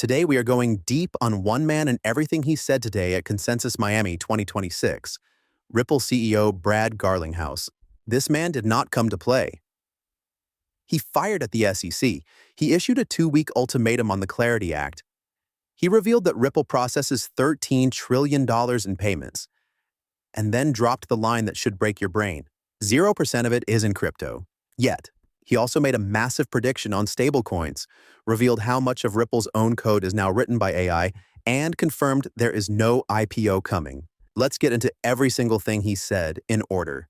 Today, we are going deep on one man and everything he said today at Consensus Miami 2026. Ripple CEO Brad Garlinghouse. This man did not come to play. He fired at the SEC. He issued a 2-week ultimatum on the Clarity Act. He revealed that Ripple processes $13 trillion in payments, and then dropped the line that should break your brain. 0% of it is in crypto. Yet, he also made a massive prediction on stablecoins, revealed how much of Ripple's own code is now written by AI, and confirmed there is no IPO coming. Let's get into every single thing he said in order.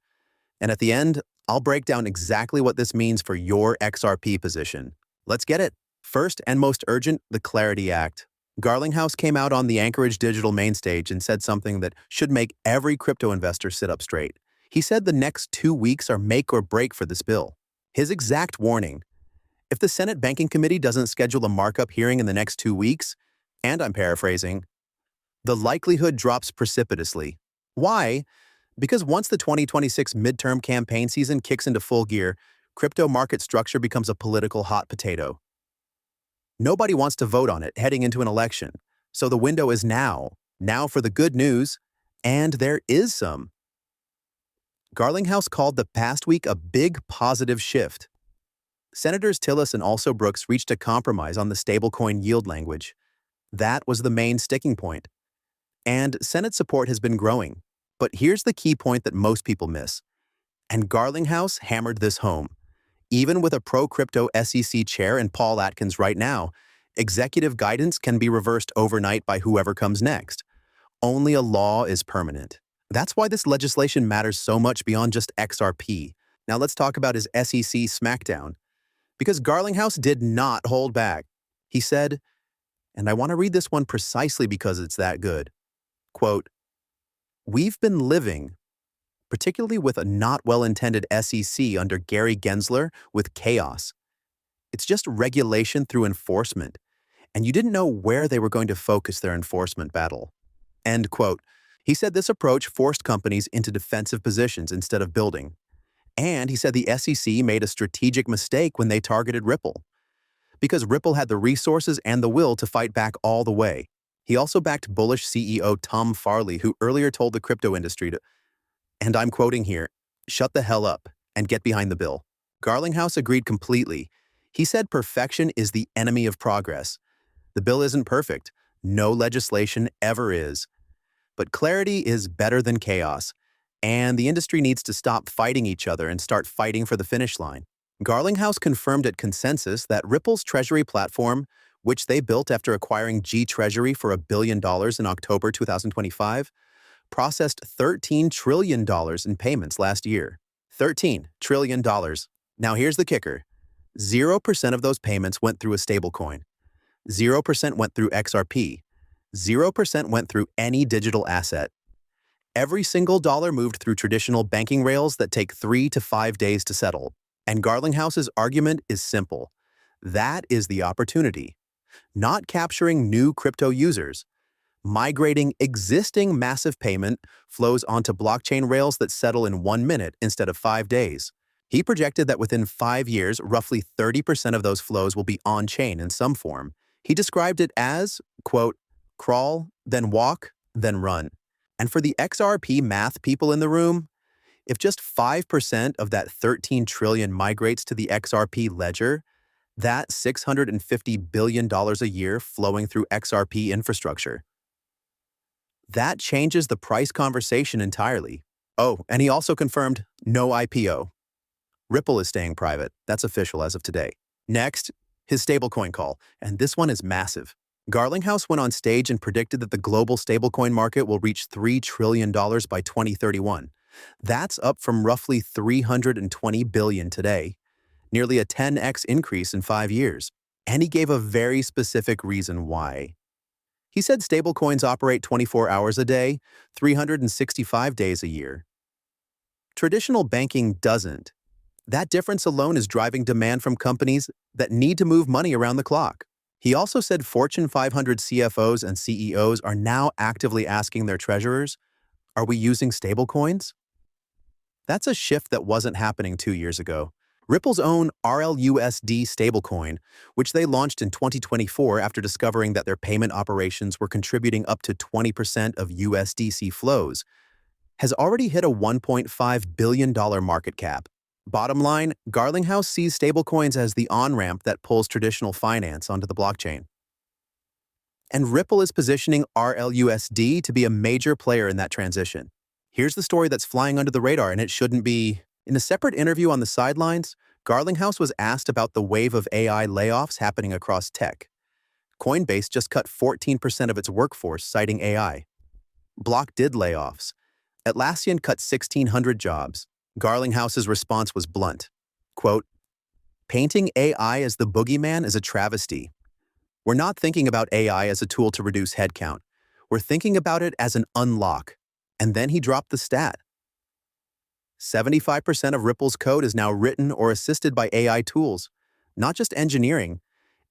And at the end, I'll break down exactly what this means for your XRP position. Let's get it. First and most urgent, the Clarity Act. Garlinghouse came out on the Anchorage Digital main stage and said something that should make every crypto investor sit up straight. He said the next 2 weeks are make or break for this bill. His exact warning: if the Senate Banking Committee doesn't schedule a markup hearing in the next 2 weeks, and I'm paraphrasing, the likelihood drops precipitously. Why? Because once the 2026 midterm campaign season kicks into full gear, crypto market structure becomes a political hot potato. Nobody wants to vote on it heading into an election, so the window is now. Now for the good news, and there is some. Garlinghouse called the past week a big positive shift. Senators Tillis and also Brooks reached a compromise on the stablecoin yield language. That was the main sticking point. And Senate support has been growing. But here's the key point that most people miss. And Garlinghouse hammered this home. Even with a pro-crypto SEC chair and Paul Atkins right now, executive guidance can be reversed overnight by whoever comes next. Only a law is permanent. That's why this legislation matters so much beyond just XRP. Now let's talk about his SEC smackdown. Because Garlinghouse did not hold back. He said, and I want to read this one precisely because it's that good, quote, "We've been living, particularly with a not well-intended SEC under Gary Gensler, with chaos. It's just regulation through enforcement, and you didn't know where they were going to focus their enforcement battle." End quote. He said this approach forced companies into defensive positions instead of building. And he said the SEC made a strategic mistake when they targeted Ripple, because Ripple had the resources and the will to fight back all the way. He also backed bullish CEO Tom Farley, who earlier told the crypto industry to, and I'm quoting here, "shut the hell up and get behind the bill." Garlinghouse agreed completely. He said perfection is the enemy of progress. The bill isn't perfect. No legislation ever is. But clarity is better than chaos, and the industry needs to stop fighting each other and start fighting for the finish line. Garlinghouse confirmed at Consensus that Ripple's treasury platform, which they built after acquiring G Treasury for $1 billion in October 2025, processed $13 trillion in payments last year. $13 trillion. Now here's the kicker. 0% of those payments went through a stablecoin. 0% went through XRP. 0% went through any digital asset. Every single dollar moved through traditional banking rails that take 3 to 5 days to settle. And Garlinghouse's argument is simple. That is the opportunity. Not capturing new crypto users. Migrating existing massive payment flows onto blockchain rails that settle in 1 minute instead of 5 days. He projected that within 5 years, roughly 30% of those flows will be on-chain in some form. He described it as, quote, "crawl, then walk, then run." And for the XRP math people in the room, if just 5% of that 13 trillion migrates to the XRP ledger, that's $650 billion a year flowing through XRP infrastructure. That changes the price conversation entirely. Oh, and he also confirmed no IPO. Ripple is staying private. That's official as of today. Next, his stablecoin call, and this one is massive. Garlinghouse went on stage and predicted that the global stablecoin market will reach $3 trillion by 2031. That's up from roughly $320 billion today, nearly a 10x increase in 5 years. And he gave a very specific reason why. He said stablecoins operate 24 hours a day, 365 days a year. Traditional banking doesn't. That difference alone is driving demand from companies that need to move money around the clock. He also said Fortune 500 CFOs and CEOs are now actively asking their treasurers, "Are we using stablecoins?" That's a shift that wasn't happening 2 years ago. Ripple's own RLUSD stablecoin, which they launched in 2024 after discovering that their payment operations were contributing up to 20% of USDC flows, has already hit a $1.5 billion market cap. Bottom line, Garlinghouse sees stablecoins as the on-ramp that pulls traditional finance onto the blockchain. And Ripple is positioning RLUSD to be a major player in that transition. Here's the story that's flying under the radar, and it shouldn't be. In a separate interview on the sidelines, Garlinghouse was asked about the wave of AI layoffs happening across tech. Coinbase just cut 14% of its workforce, citing AI. Block did layoffs. Atlassian cut 1,600 jobs. Garlinghouse's response was blunt. Quote, "Painting AI as the boogeyman is a travesty. We're not thinking about AI as a tool to reduce headcount. We're thinking about it as an unlock." And then he dropped the stat. 75% of Ripple's code is now written or assisted by AI tools. Not just engineering.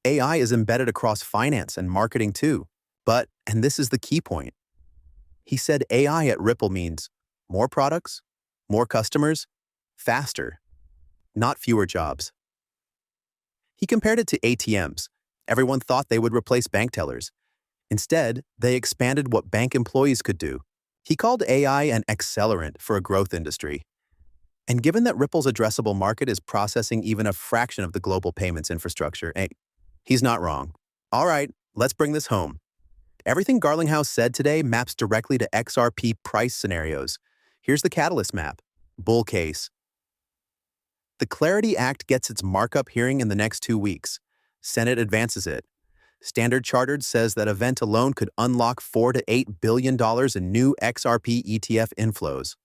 AI is embedded across finance and marketing too. But, and this is the key point, he said AI at Ripple means more products, more customers, faster, not fewer jobs. He compared it to ATMs. Everyone thought they would replace bank tellers. Instead, they expanded what bank employees could do. He called AI an accelerant for a growth industry. And given that Ripple's addressable market is processing even a fraction of the global payments infrastructure, he's not wrong. All right, let's bring this home. Everything Garlinghouse said today maps directly to XRP price scenarios. Here's the catalyst map. Bull case. The Clarity Act gets its markup hearing in the next 2 weeks. Senate advances it. Standard Chartered says that event alone could unlock $4 to $8 billion in new XRP ETF inflows.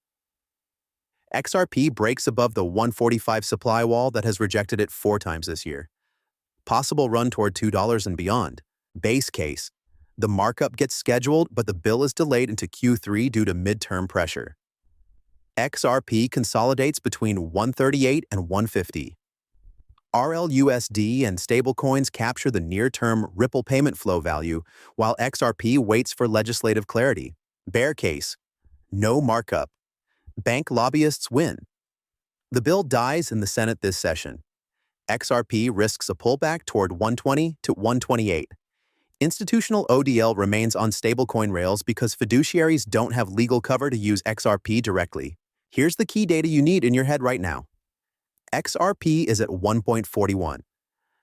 XRP breaks above the 145 supply wall that has rejected it 4 times this year. Possible run toward $2 and beyond. Base case. The markup gets scheduled, but the bill is delayed into Q3 due to midterm pressure. XRP consolidates between 138 and 150. RLUSD and stablecoins capture the near-term Ripple payment flow value, while XRP waits for legislative clarity. Bear case. No markup. Bank lobbyists win. The bill dies in the Senate this session. XRP risks a pullback toward 120 to 128. Institutional ODL remains on stablecoin rails because fiduciaries don't have legal cover to use XRP directly. Here's the key data you need in your head right now. XRP is at 1.41.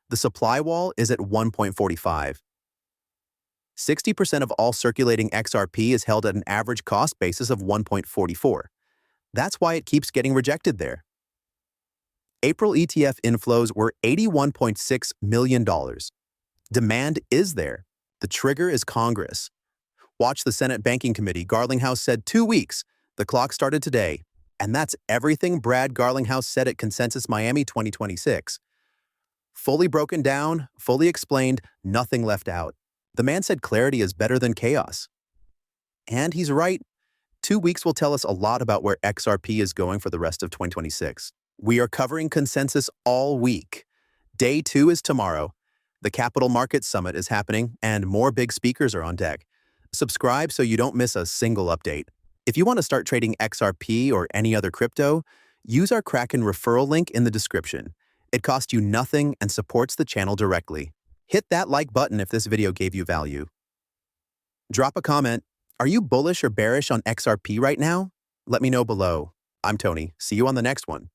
The supply wall is at 1.45. 60% of all circulating XRP is held at an average cost basis of 1.44. That's why it keeps getting rejected there. April ETF inflows were $81.6 million. Demand is there. The trigger is Congress. Watch the Senate Banking Committee. Garlinghouse said 2 weeks. The clock started today. And that's everything Brad Garlinghouse said at Consensus Miami 2026. Fully broken down, fully explained, nothing left out. The man said clarity is better than chaos. And he's right. 2 weeks will tell us a lot about where XRP is going for the rest of 2026. We are covering Consensus all week. Day 2 is tomorrow. The Capital Markets Summit is happening, and more big speakers are on deck. Subscribe so you don't miss a single update. If you want to start trading XRP or any other crypto, use our Kraken referral link in the description. It costs you nothing and supports the channel directly. Hit that like button if this video gave you value. Drop a comment. Are you bullish or bearish on XRP right now? Let me know below. I'm Tony. See you on the next one.